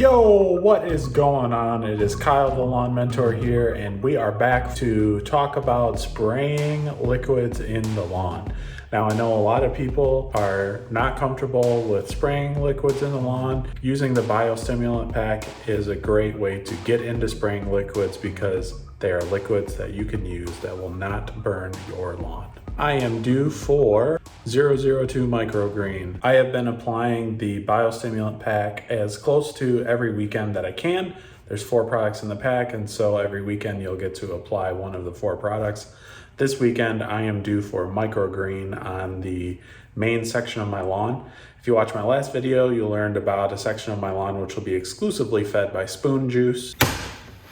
Yo, what is going on? It is Kyle, the Lawn Mentor here, and we are back to talk about spraying liquids in the lawn. Now, I know a lot of people are not comfortable with spraying liquids in the lawn. Using the bio-stimulant pack is a great way to get into spraying liquids because they are liquids that you can use that will not burn your lawn. I am due for 002 MicroGreene. I have been applying the bio-stimulant pack as close to every weekend that I can. There's 4 products in the pack, and so every weekend you'll get to apply one of the 4 products. This weekend I am due for MicroGreene on the main section of my lawn. If you watch my last video, you learned about a section of my lawn which will be exclusively fed by spoon juice.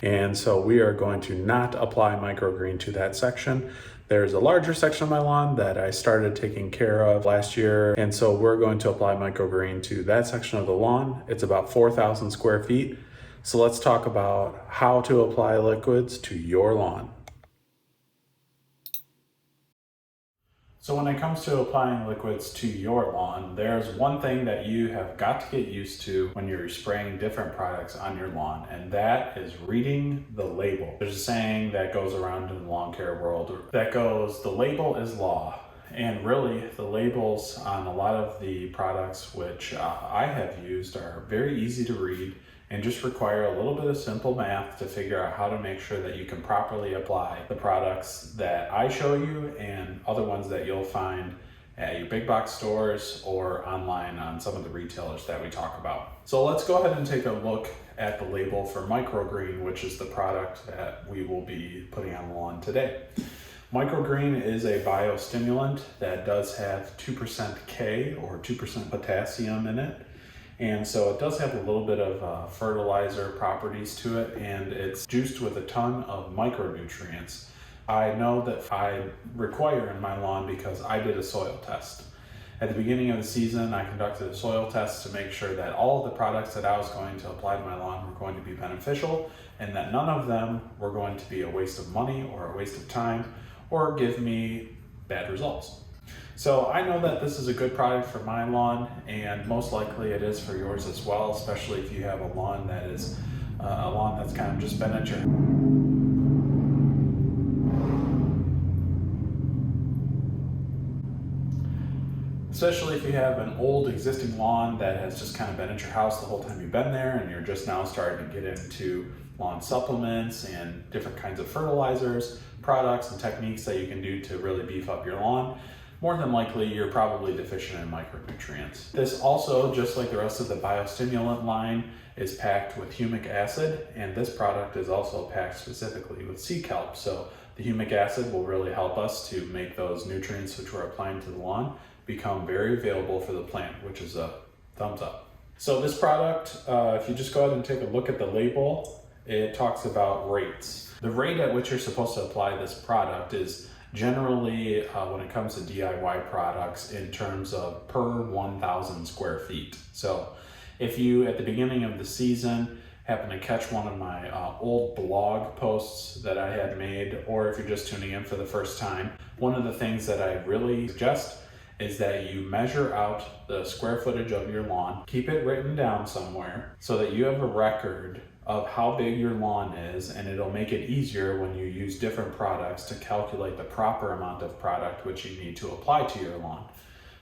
And so we are going to not apply MicroGreene to that section. There's a larger section of my lawn that I started taking care of last year. And so we're going to apply MicroGreene to that section of the lawn. It's about 4,000 square feet. So let's talk about how to apply liquids to your lawn. So when it comes to applying liquids to your lawn, there's one thing that you have got to get used to when you're spraying different products on your lawn, and that is reading the label. There's a saying that goes around in the lawn care world that goes, the label is law. And really, the labels on a lot of the products which I have used are very easy to read and just require a little bit of simple math to figure out how to make sure that you can properly apply the products that I show you and other ones that you'll find at your big box stores or online on some of the retailers that we talk about. So let's go ahead and take a look at the label for MicroGreene, which is the product that we will be putting on the lawn today. MicroGreene is a biostimulant that does have 2% K or 2% potassium in it. And so it does have a little bit of fertilizer properties to it, and it's juiced with a ton of micronutrients. I know that I require in my lawn because I did a soil test. At the beginning of the season, I conducted a soil test to make sure that all of the products that I was going to apply to my lawn were going to be beneficial and that none of them were going to be a waste of money or a waste of time or give me bad results. So I know that this is a good product for my lawn, and most likely it is for yours as well, especially if you have a lawn that is a lawn that's kind of just been at your especially if you have an old existing lawn that has just kind of been at your house the whole time you've been there, and you're just now starting to get into lawn supplements and different kinds of fertilizers, products, and techniques that you can do to really beef up your lawn. More than likely, you're probably deficient in micronutrients. This also, just like the rest of the biostimulant line, is packed with humic acid, and this product is also packed specifically with sea kelp. So the humic acid will really help us to make those nutrients which we're applying to the lawn become very available for the plant, which is a thumbs up. So this product, if you just go ahead and take a look at the label, it talks about rates. The rate at which you're supposed to apply this product is generally, when it comes to DIY products, in terms of per 1,000 square feet. So if you, at the beginning of the season, happen to catch one of my old blog posts that I had made, or if you're just tuning in for the first time, one of the things that I really suggest is that you measure out the square footage of your lawn, keep it written down somewhere so that you have a record of how big your lawn is, and it'll make it easier when you use different products to calculate the proper amount of product which you need to apply to your lawn.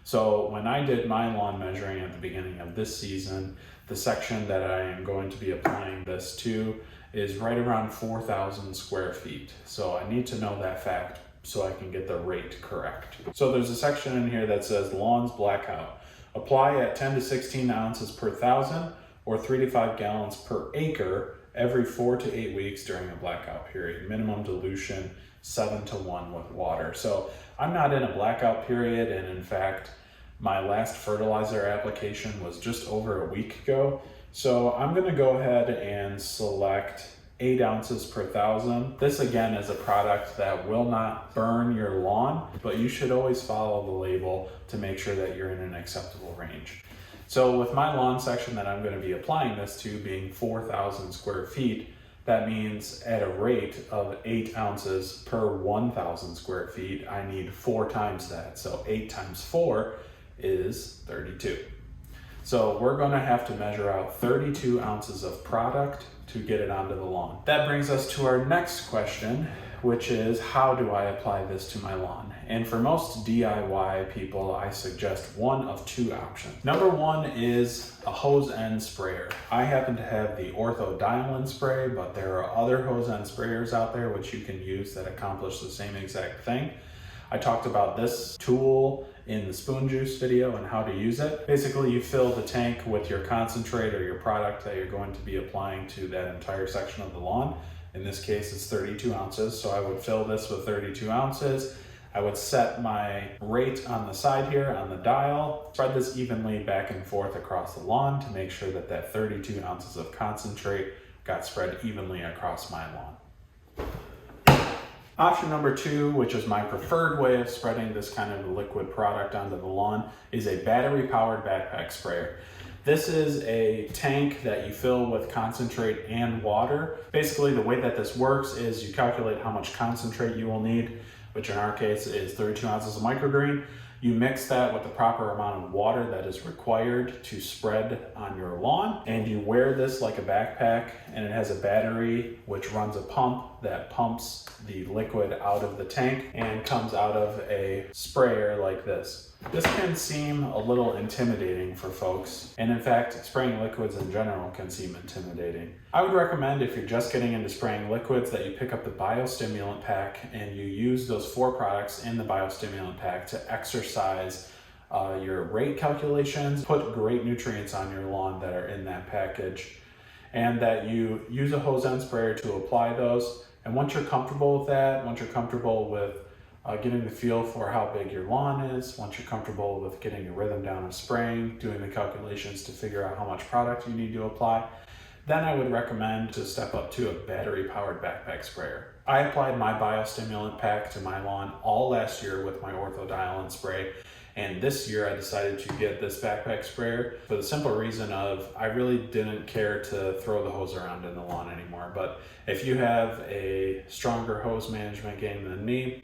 So when I did my lawn measuring at the beginning of this season, the section that I am going to be applying this to is right around 4,000 square feet. So I need to know that fact so I can get the rate correct. So there's a section in here that says lawns blackout. Apply at 10 to 16 ounces per thousand or 3 to 5 gallons per acre every 4 to 8 weeks during a blackout period. Minimum dilution 7 to 1 with water. So I'm not in a blackout period, and in fact, my last fertilizer application was just over a week ago. So I'm gonna go ahead and select 8 ounces per thousand. This again is a product that will not burn your lawn, but you should always follow the label to make sure that you're in an acceptable range. So with my lawn section that I'm going to be applying this to being 4,000 square feet, that means at a rate of 8 ounces per 1,000 square feet, I need 4 times that. So 8 times 4 is 32. So we're going to have to measure out 32 ounces of product to get it onto the lawn. That brings us to our next question, which is how do I apply this to my lawn? And for most DIY people, I suggest one of two options. Number one is a hose end sprayer. I happen to have the ortho-dialing spray, but there are other hose end sprayers out there which you can use that accomplish the same exact thing. I talked about this tool in the spoon juice video and how to use it. Basically, you fill the tank with your concentrate or your product that you're going to be applying to that entire section of the lawn. In this case, it's 32 ounces. So I would fill this with 32 ounces. I would set my rate on the side here on the dial, spread this evenly back and forth across the lawn to make sure that that 32 ounces of concentrate got spread evenly across my lawn. Option number two, which is my preferred way of spreading this kind of liquid product onto the lawn, is a battery-powered backpack sprayer. This is a tank that you fill with concentrate and water. Basically, the way that this works is you calculate how much concentrate you will need, which in our case is 32 ounces of MicroGreene. You mix that with the proper amount of water that is required to spread on your lawn, and you wear this like a backpack, and it has a battery which runs a pump that pumps the liquid out of the tank and comes out of a sprayer like this. This can seem a little intimidating for folks, and in fact, spraying liquids in general can seem intimidating. I would recommend, if you're just getting into spraying liquids, that you pick up the bio-stimulant pack and you use those 4 products in the bio-stimulant pack to exercise your rate calculations, put great nutrients on your lawn that are in that package, and that you use a hose end sprayer to apply those. And once you're comfortable with that, once you're comfortable with getting the feel for how big your lawn is, once you're comfortable with getting your rhythm down of spraying, doing the calculations to figure out how much product you need to apply, then I would recommend to step up to a battery-powered backpack sprayer. I applied my biostimulant pack to my lawn all last year with my ortho-dialing spray, and this year I decided to get this backpack sprayer for the simple reason of I really didn't care to throw the hose around in the lawn anymore. But if you have a stronger hose management game than me,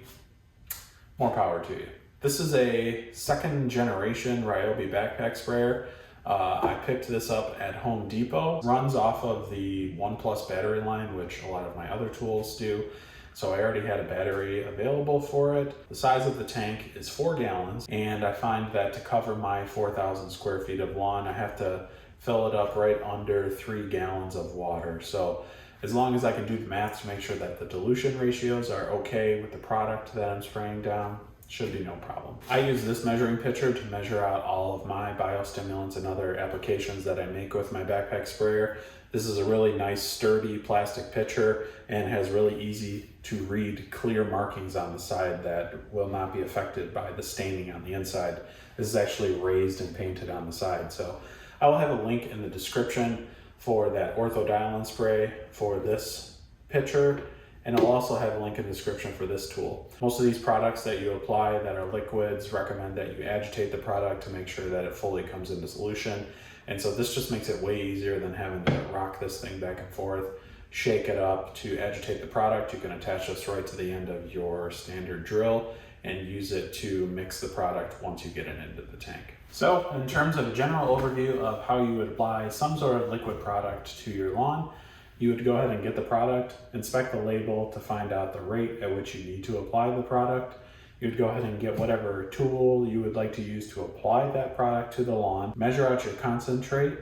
more power to you. This is a second generation Ryobi backpack sprayer. I picked this up at Home Depot. Runs off of the OnePlus battery line, which a lot of my other tools do. So I already had a battery available for it. The size of the tank is 4 gallons, and I find that to cover my 4,000 square feet of lawn, I have to fill it up right under 3 gallons of water. So as long as I can do the math to make sure that the dilution ratios are okay with the product that I'm spraying down, should be no problem. I use this measuring pitcher to measure out all of my biostimulants and other applications that I make with my backpack sprayer. This is a really nice sturdy plastic pitcher and has really easy to read clear markings on the side that will not be affected by the staining on the inside. This is actually raised and painted on the side. So I will have a link in the description for that ortho-dialing spray for this pitcher, and I'll also have a link in the description for this tool. Most of these products that you apply that are liquids recommend that you agitate the product to make sure that it fully comes into solution. And so this just makes it way easier than having to rock this thing back and forth, shake it up to agitate the product. You can attach this right to the end of your standard drill and use it to mix the product once you get it into the tank. So in terms of a general overview of how you would apply some sort of liquid product to your lawn, you would go ahead and get the product, inspect the label to find out the rate at which you need to apply the product. You'd go ahead and get whatever tool you would like to use to apply that product to the lawn, measure out your concentrate,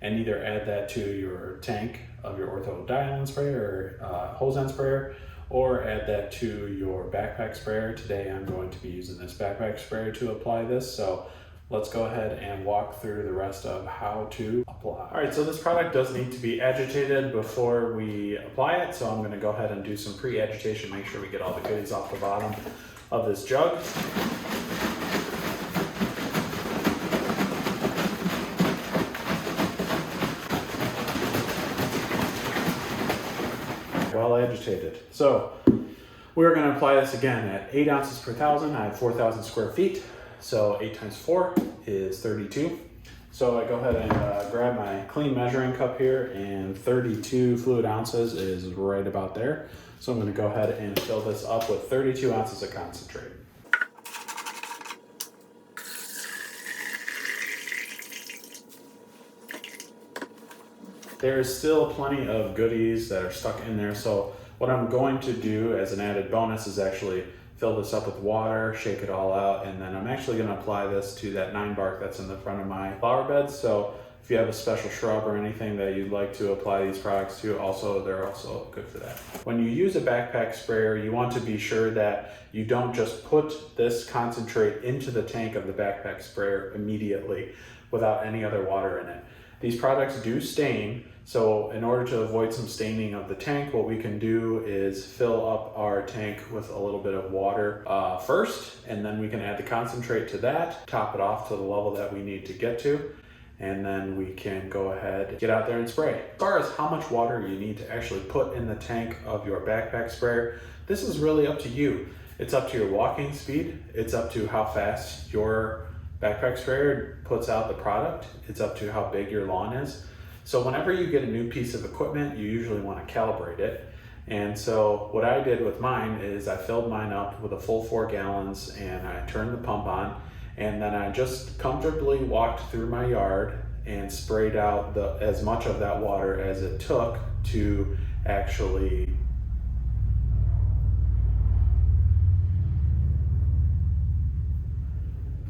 and either add that to your tank of your ortho-dialing sprayer or hose end sprayer, or add that to your backpack sprayer. Today I'm going to be using this backpack sprayer to apply this, so let's go ahead and walk through the rest of how to apply. All right, so this product does need to be agitated before we apply it, so I'm going to go ahead and do some pre-agitation, make sure we get all the goodies off the bottom of this jug. Well agitated. So we're going to apply this again at 8 ounces per thousand. I have 4,000 square feet, so 8 times 4 is 32. So I go ahead and grab my clean measuring cup here, and 32 fluid ounces is right about there. So I'm going to go ahead and fill this up with 32 ounces of concentrate. There's still plenty of goodies that are stuck in there, so what I'm going to do as an added bonus is actually fill this up with water, shake it all out, and then I'm actually going to apply this to that 9 bark that's in the front of my flower beds. So if you have a special shrub or anything that you'd like to apply these products to, they're also good for that. When you use a backpack sprayer, you want to be sure that you don't just put this concentrate into the tank of the backpack sprayer immediately without any other water in it. These products do stain, so in order to avoid some staining of the tank, what we can do is fill up our tank with a little bit of water first, and then we can add the concentrate to that, top it off to the level that we need to get to, and then we can go ahead, get out there and spray. As far as how much water you need to actually put in the tank of your backpack sprayer, this is really up to you. It's up to your walking speed. It's up to how fast your backpack sprayer puts out the product. It's up to how big your lawn is. So whenever you get a new piece of equipment, you usually want to calibrate it. And so what I did with mine is I filled mine up with a full 4 gallons and I turned the pump on, and then I just comfortably walked through my yard and sprayed out as much of that water as it took to actually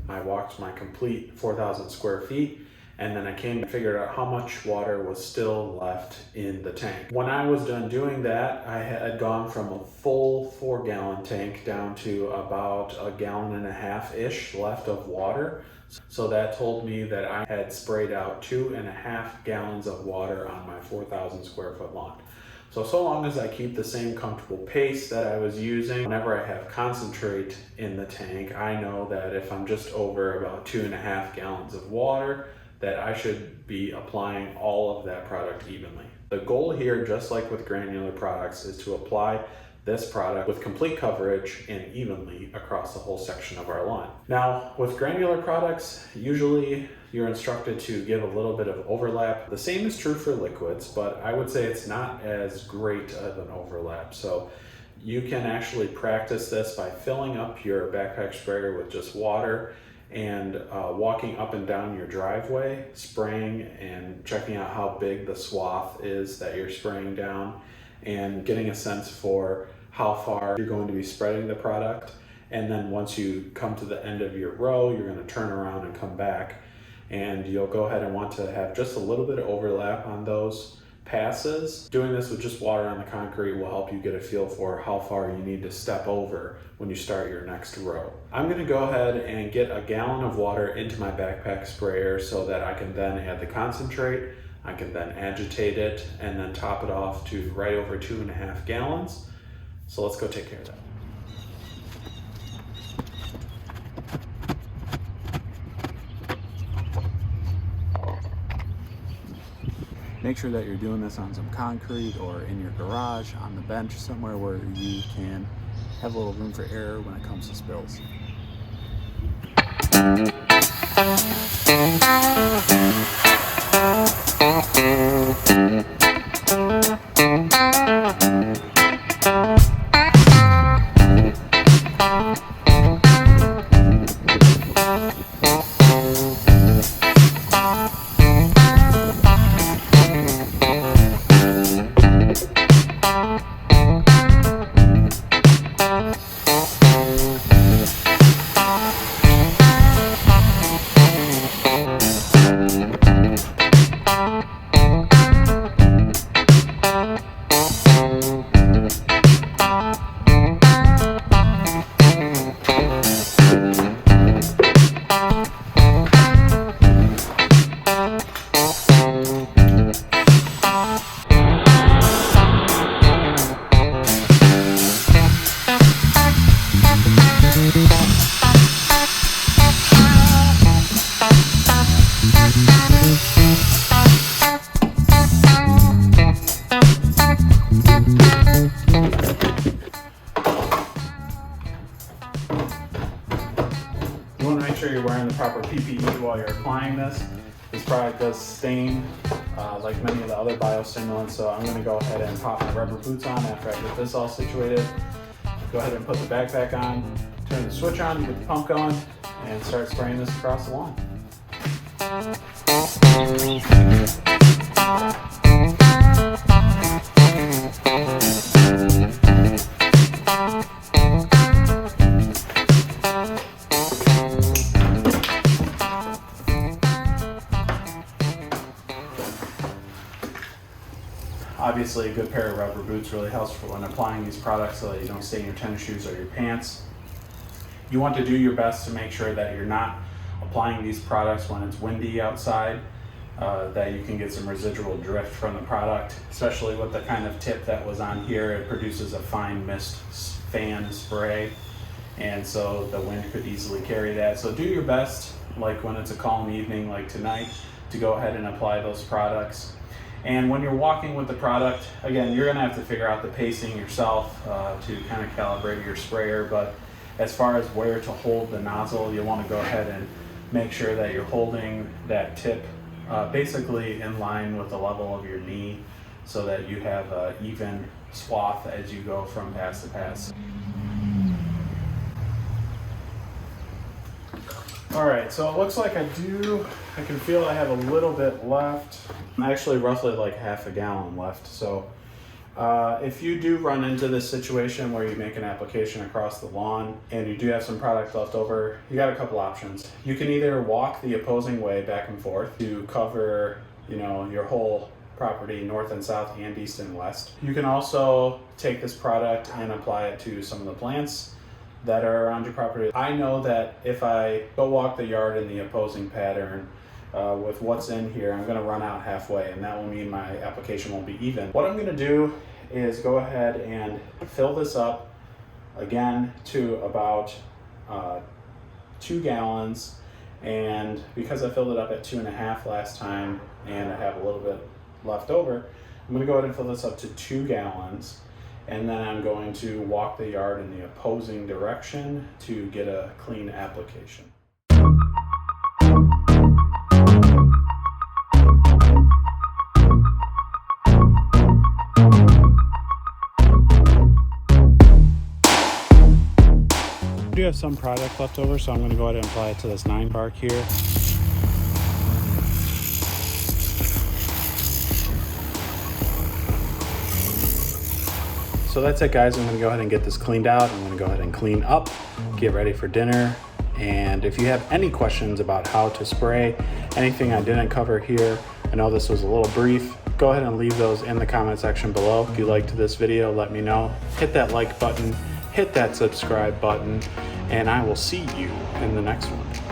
I walked my complete 4,000 square feet, and then I came and figured out how much water was still left in the tank. When I was done doing that, I had gone from a full 4 gallon tank down to about 1.5 gallons-ish left of water. So that told me that I had sprayed out 2.5 gallons of water on my 4,000 square foot lawn. So long as I keep the same comfortable pace that I was using, whenever I have concentrate in the tank, I know that if I'm just over about 2.5 gallons of water, that I should be applying all of that product evenly. The goal here, just like with granular products, is to apply this product with complete coverage and evenly across the whole section of our lawn. Now, with granular products, usually you're instructed to give a little bit of overlap. The same is true for liquids, but I would say it's not as great of an overlap. So you can actually practice this by filling up your backpack sprayer with just water and walking up and down your driveway, spraying and checking out how big the swath is that you're spraying down, and getting a sense for how far you're going to be spreading the product. And then once you come to the end of your row, you're going to turn around and come back, and you'll go ahead and want to have just a little bit of overlap on those passes. Doing this with just water on the concrete will help you get a feel for how far you need to step over when you start your next row. I'm going to go ahead and get 1 gallon of water into my backpack sprayer so that I can then add the concentrate. I can then agitate it and then top it off to right over 2.5 gallons. So let's go take care of that. Make sure that you're doing this on some concrete or in your garage, on the bench, somewhere where you can have a little room for error when it comes to spills. You want to make sure you're wearing the proper PPE while you're applying this. This product does stain like many of the other biostimulants, so I'm going to go ahead and pop my rubber boots on after I get this all situated. Go ahead and put the backpack on, turn the switch on, get the pump going, and start spraying this across the lawn. Obviously, a good pair of rubber boots really helps for when applying these products so that you don't stain your tennis shoes or your pants. You want to do your best to make sure that you're not applying these products when it's windy outside, that you can get some residual drift from the product, especially with the kind of tip that was on here. It produces a fine mist fan spray, and so the wind could easily carry that. So do your best, like when it's a calm evening like tonight, to go ahead and apply those products. And when you're walking with the product, again, you're gonna have to figure out the pacing yourself to kind of calibrate your sprayer, but as far as where to hold the nozzle, you want to go ahead and make sure that you're holding that tip basically in line with the level of your knee so that you have an even swath as you go from pass to pass. All right, so it looks like I can feel I have a little bit left. Actually, roughly like half a gallon left. So if you do run into this situation where you make an application across the lawn and you do have some product left over, you got a couple options. You can either walk the opposing way back and forth to cover, your whole property, north and south and east and west. You can also take this product and apply it to some of the plants that are around your property. I know that if I go walk the yard in the opposing pattern with what's in here, I'm gonna run out halfway, and that will mean my application won't be even. What I'm gonna do is go ahead and fill this up again to about 2 gallons. And because I filled it up at 2.5 last time and I have a little bit left over, I'm gonna go ahead and fill this up to 2 gallons. And then I'm going to walk the yard in the opposing direction to get a clean application. I do have some product left over, so I'm going to go ahead and apply it to this 9 bark here. So that's it, guys. I'm going to go ahead and get this cleaned out. I'm going to go ahead and clean up, get ready for dinner. And if you have any questions about how to spray, anything I didn't cover here, I know this was a little brief, go ahead and leave those in the comment section below. If you liked this video, let me know. Hit that like button, hit that subscribe button, and I will see you in the next one.